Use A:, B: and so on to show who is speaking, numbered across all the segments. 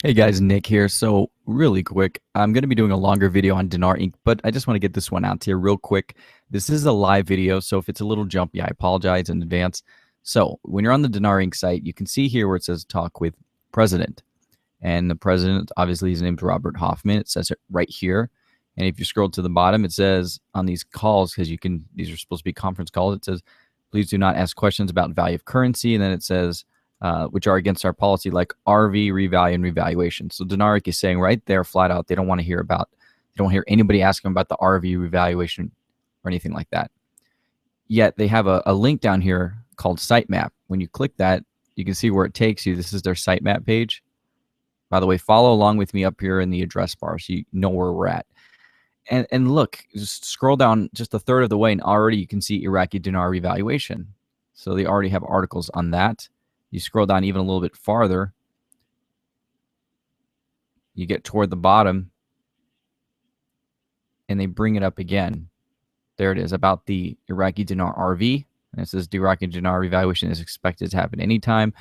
A: Hey guys, Nick here. So really quick, I'm going to be doing a longer video on Dinar Inc., but I just want to get this one out to you real quick. This is a live video, so if it's a little jumpy, I apologize in advance. So when you're on the Dinar Inc. site, you can see here where it says talk with president. And the president, obviously his name's Robert Hoffman. It says it right here. And if you scroll to the bottom, it says on these calls, because these are supposed to be conference calls, it says, please do not ask questions about value of currency. And then it says, which are against our policy, like RV, revalue, and revaluation. So Dinar Inc. is saying right there, flat out, they don't want to hear about, they don't hear anybody asking about the RV revaluation or anything like that. Yet they have a link down here called sitemap. When you click that, you can see where it takes you. This is their sitemap page. By the way, follow along with me up here in the address bar so you know where we're at. And look, just scroll down just a third of the way, and already you can see Iraqi dinar revaluation. So they already have articles on that. You scroll down even a little bit farther, you get toward the bottom, and they bring it up again. There it is, about the Iraqi dinar RV. And it says the Iraqi dinar revaluation is expected to happen anytime.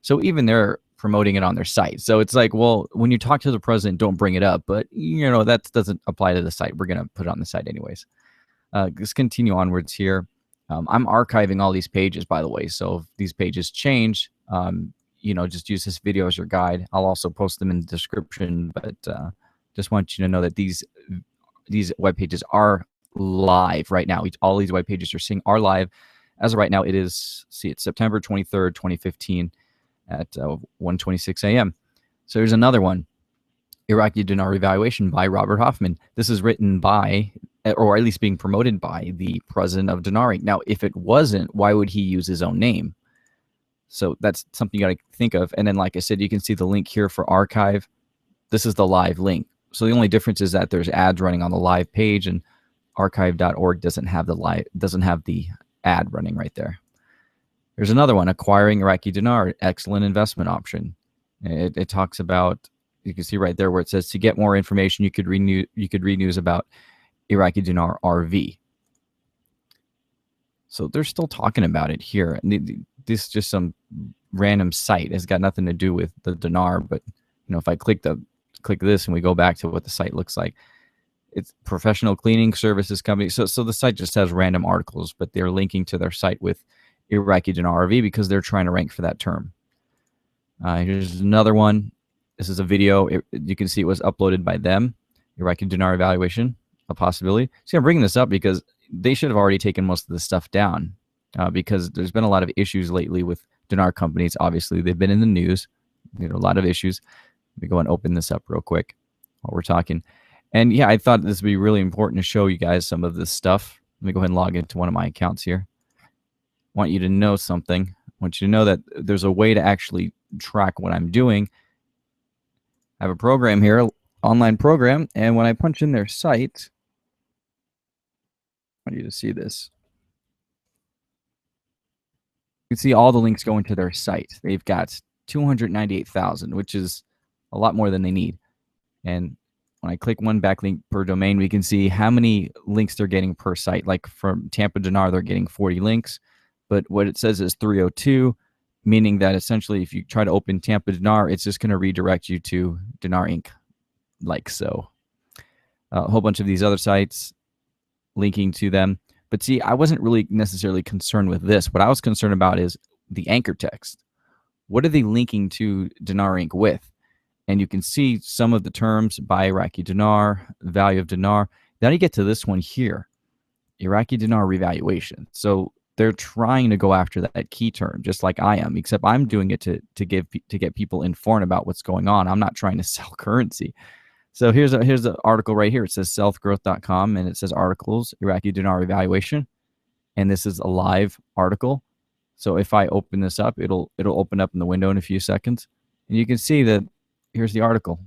A: So even they're promoting it on their site. So it's like, well, when you talk to the president, don't bring it up. But, you know, that doesn't apply to the site. We're going to put it on the site anyways. Let's continue onwards here. I'm archiving all these pages, by the way. So if these pages change, you know, just use this video as your guide. I'll also post them in the description, but just want you to know that these web pages are live right now. All these web pages you're seeing are live. As of right now, it is, see, it's September 23rd, 2015 at 1:26 a.m. So here's another one, Iraqi Dinar Revaluation by Robert Hoffman. This is written by, or at least being promoted by, the president of Dinar Inc. Now, if it wasn't, why would he use his own name? So that's something you got to think of. And then, like I said, you can see the link here for archive. This is the live link. So the only difference is that there's ads running on the live page, and archive.org doesn't have the ad running right there. There's another one, acquiring Iraqi dinar, excellent investment option. It talks about, you can see right there where it says, to get more information, you could read news about Iraqi dinar RV. So they're still talking about it here. This is just some random site. It's got nothing to do with the dinar. But you know, if I click this and we go back to what the site looks like, it's professional cleaning services company. So the site just has random articles, but they're linking to their site with Iraqi dinar RV because they're trying to rank for that term. Here's another one. This is a video. You can see it was uploaded by them. Iraqi dinar evaluation, a possibility. See, I'm bringing this up because they should have already taken most of this stuff down because there's been a lot of issues lately with dinar companies. Obviously, they've been in the news. You know, a lot of issues. Let me go and open this up real quick while we're talking. And yeah, I thought this would be really important to show you guys some of this stuff. Let me go ahead and log into one of my accounts here. I want you to know something. I want you to know that there's a way to actually track what I'm doing. I have a program here, online program, and when I punch in their site, I want you to see this. You can see all the links going to their site. They've got 298,000, which is a lot more than they need. And when I click one backlink per domain, we can see how many links they're getting per site. Like from Tampa Dinar, they're getting 40 links. But what it says is 302, meaning that essentially if you try to open Tampa Dinar, it's just going to redirect you to Dinar Inc. like so. A whole bunch of these other sites linking to them. But see, I wasn't really necessarily concerned with this. What I was concerned about is the anchor text. What are they linking to Dinar Inc. with? And you can see some of the terms, buy Iraqi dinar, value of dinar. Then you get to this one here, Iraqi dinar revaluation. So they're trying to go after that key term, just like I am, except I'm doing it to get people informed about what's going on. I'm not trying to sell currency. So here's an article right here. It says selfgrowth.com, and it says articles, Iraqi dinar revaluation, and this is a live article. So if I open this up, it'll open up in the window in a few seconds, and you can see that here's the article,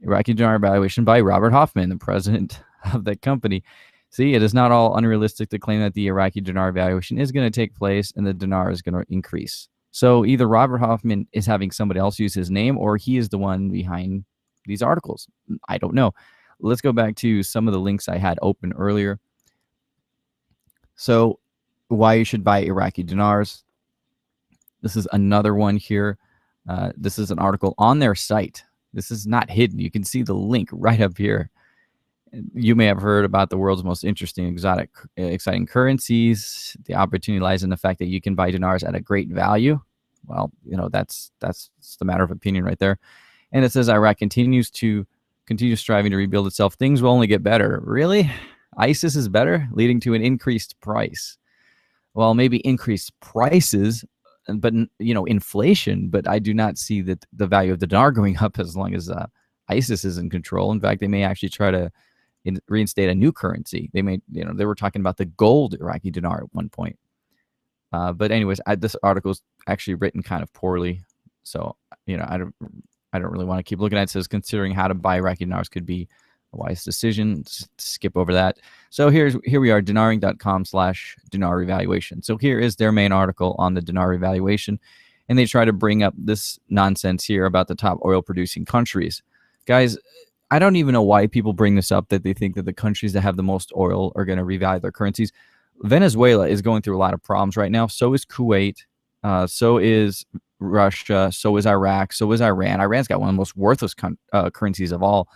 A: Iraqi dinar revaluation by Robert Hoffman, the president of that company. See, it is not all unrealistic to claim that the Iraqi dinar valuation is going to take place and the dinar is going to increase. So either Robert Hoffman is having somebody else use his name, or he is the one behind these articles. I don't know. Let's go back to some of the links I had open earlier. So why you should buy Iraqi dinars. This is another one here. This is an article on their site. This is not hidden. You can see the link right up here. You may have heard about the world's most interesting, exciting currencies. The opportunity lies in the fact that you can buy dinars at a great value. Well, that's the matter of opinion right there. And it says Iraq continues striving to rebuild itself. Things will only get better. Really? ISIS is better, leading to an increased price. Well, maybe increased prices, but inflation. But I do not see that the value of the dinar going up as long as ISIS is in control. In fact, they may actually try to reinstate a new currency. They may, they were talking about the gold Iraqi dinar at one point. But anyways, this article is actually written kind of poorly, so I don't really want to keep looking at it. It says considering how to buy Iraqi dinars could be a wise decision. Skip over that. So here we are, dinaring.com/dinar revaluation. So here is their main article on the dinar revaluation, and they try to bring up this nonsense here about the top oil producing countries. Guys, I don't even know why people bring this up, that they think that the countries that have the most oil are going to revalue their currencies. Venezuela is going through a lot of problems right now. So is Kuwait. So is Russia. So is Iraq. So is Iran. Iran's got one of the most worthless currencies of all,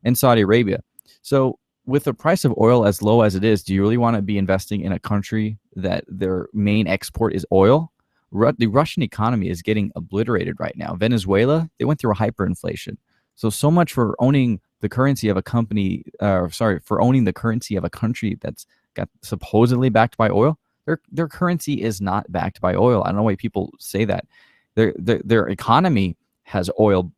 A: and Saudi Arabia. So with the price of oil as low as it is, do you really want to be investing in a country that their main export is oil? The Russian economy is getting obliterated right now. Venezuela, they went through a hyperinflation. So much for owning the currency of a company, for owning the currency of a country that's got supposedly backed by oil. Their currency is not backed by oil. I don't know why people say that. Their economy has oil,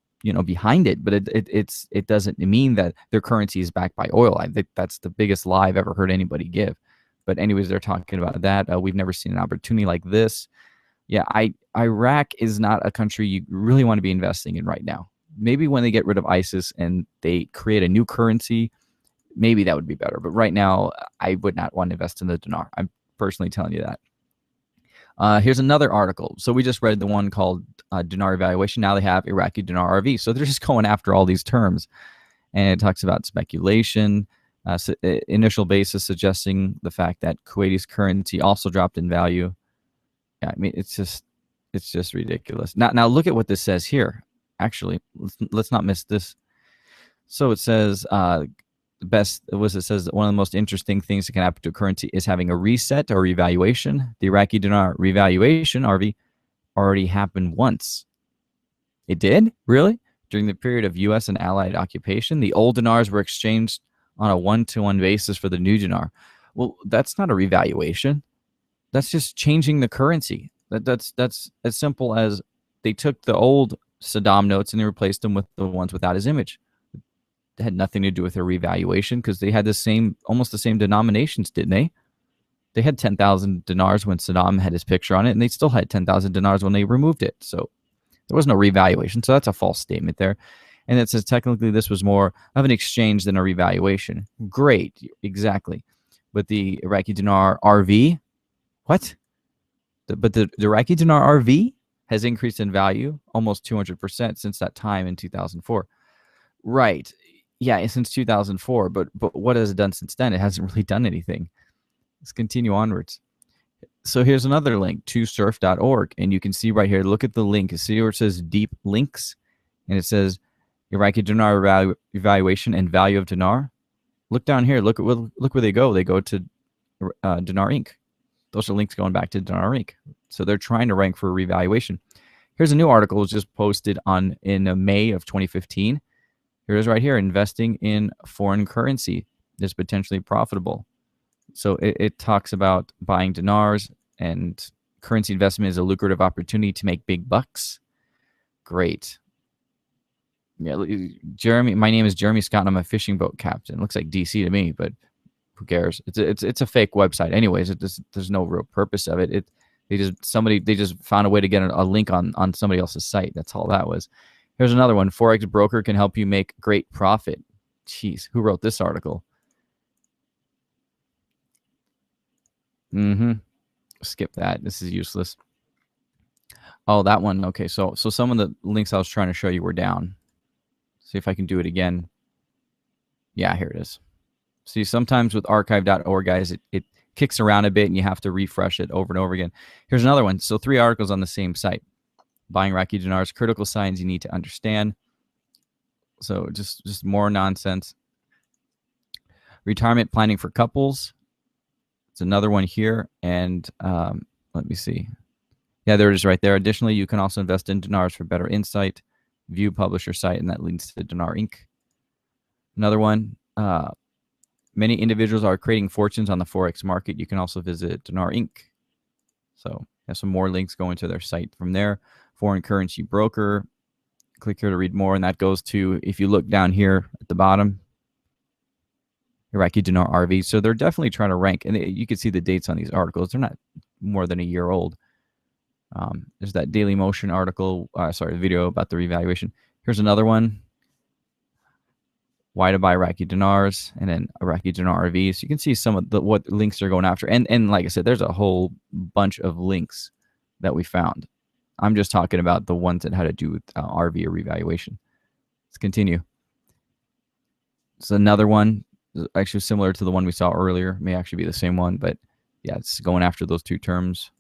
A: behind it, but it doesn't mean that their currency is backed by oil. I think that's the biggest lie I've ever heard anybody give. But anyways, they're talking about that. We've never seen an opportunity like this. Yeah, Iraq is not a country you really want to be investing in right now. Maybe when they get rid of ISIS and they create a new currency, maybe that would be better. But right now, I would not want to invest in the dinar. I'm personally telling you that. Here's another article. So we just read the one called Dinar Revaluation. Now they have Iraqi Dinar RV. So they're just going after all these terms. And it talks about speculation, initial basis suggesting the fact that Kuwaiti's currency also dropped in value. Yeah, I mean, it's just ridiculous. Now look at what this says here. Actually, let's not miss this. So it says it says that one of the most interesting things that can happen to a currency is having a reset or revaluation. The Iraqi dinar revaluation, RV, already happened once. It did? Really? During the period of U.S. and Allied occupation, the old dinars were exchanged on a one-to-one basis for the new dinar. Well, that's not a revaluation. That's just changing the currency. That's as simple as they took the old Saddam notes and they replaced them with the ones without his image. It had nothing to do with a revaluation because they had almost the same denominations, didn't they? They had 10,000 dinars when Saddam had his picture on it, and they still had 10,000 dinars when they removed it. So there was no revaluation. So that's a false statement there. And it says technically this was more of an exchange than a revaluation. Great, exactly. But the Iraqi dinar RV, what? But the Iraqi dinar RV has increased in value almost 200% since that time in 2004. Right. Yeah, since 2004. But what has it done since then? It hasn't really done anything. Let's continue onwards. So here's another link, to surf.org. And you can see right here, look at the link. See where it says deep links? And it says Iraqi dinar evaluation and value of dinar. Look down here. Look where they go. They go to Dinar Inc. Those are links going back to Dinar Inc. So they're trying to rank for a revaluation. Here's a new article. It was just posted in May of 2015. Here it is right here. Investing in foreign currency is potentially profitable. So it talks about buying dinars, and currency investment is a lucrative opportunity to make big bucks. Great. Yeah, Jeremy. My name is Jeremy Scott, and I'm a fishing boat captain. Looks like DC to me, but who cares? It's a fake website. Anyways, there's no real purpose of it. They just found a way to get a link on somebody else's site. That's all that was. Here's another one. Forex broker can help you make great profit. Jeez, who wrote this article? Skip that. This is useless. Oh, that one. Okay, so some of the links I was trying to show you were down. See if I can do it again. Yeah, here it is. See, sometimes with archive.org, guys, it kicks around a bit and you have to refresh it over and over again. Here's another one. So 3 articles on the same site. Buying Iraqi dinars, critical signs you need to understand. So just more nonsense. Retirement planning for couples. It's another one here. And let me see. Yeah, there it is right there. Additionally, you can also invest in dinars for better insight. View publisher site, and that leads to Dinar Inc. Another one. Many individuals are creating fortunes on the Forex market. You can also visit Dinar Inc. So have some more links going to their site from there. Foreign currency broker. Click here to read more, and that goes to, if you look down here at the bottom, Iraqi Dinar RV. So they're definitely trying to rank, and you can see the dates on these articles. They're not more than a year old. There's that Daily Motion article, video about the revaluation. Here's another one. Why to buy Iraqi dinars, and then Iraqi dinar RVs. You can see some of what links they're going after. And like I said, there's a whole bunch of links that we found. I'm just talking about the ones that had to do with RV or revaluation. Let's continue. It's another one, actually similar to the one we saw earlier. May actually be the same one, but yeah, it's going after those two terms.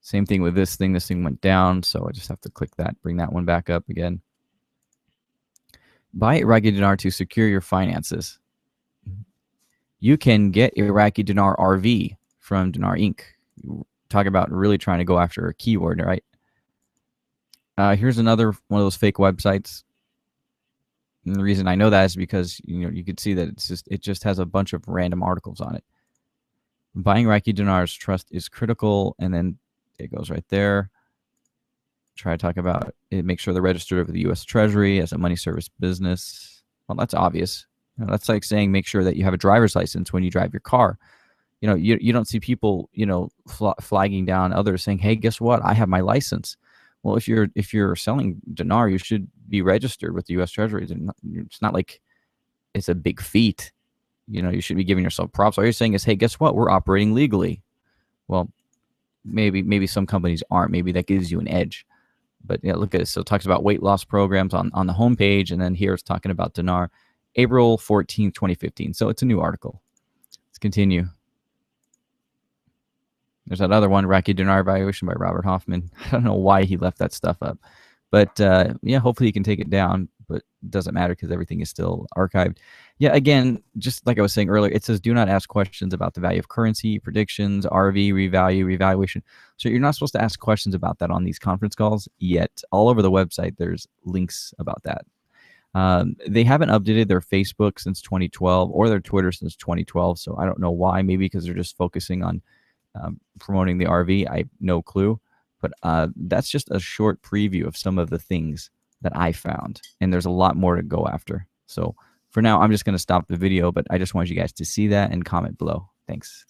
A: Same thing with this thing. This thing went down, so I just have to click that, bring that one back up again. Buy Iraqi dinar to secure your finances. You can get Iraqi dinar RV from Dinar Inc. Talk about really trying to go after a keyword, right? Here's another one of those fake websites. And the reason I know that is because you can see that it just has a bunch of random articles on it. Buying Iraqi dinars trust is critical, and then it goes right there. Try to talk about it. Make sure they're registered with the U.S. Treasury as a money service business. Well, that's obvious. That's like saying make sure that you have a driver's license when you drive your car. You don't see people flagging down others saying, "Hey, guess what? I have my license." Well, if you're selling dinar, you should be registered with the U.S. Treasury. It's not like it's a big feat. You should be giving yourself props. All you're saying is, "Hey, guess what? We're operating legally." Well, maybe some companies aren't. Maybe that gives you an edge. But yeah, look at this. So it talks about weight loss programs on the homepage, and then here it's talking about dinar, April 14, 2015. So it's a new article. Let's continue. There's that other one, Iraqi Dinar Revaluation by Robert Hoffman. I don't know why he left that stuff up. But yeah, hopefully he can take it down. But it doesn't matter because everything is still archived. Yeah, again, just like I was saying earlier, it says do not ask questions about the value of currency, predictions, RV, revaluation. So you're not supposed to ask questions about that on these conference calls yet. All over the website, there's links about that. They haven't updated their Facebook since 2012 or their Twitter since 2012. So I don't know why. Maybe because they're just focusing on promoting the RV. I have no clue. But that's just a short preview of some of the things that I found. And there's a lot more to go after. So for now, I'm just going to stop the video, but I just wanted you guys to see that and comment below. Thanks.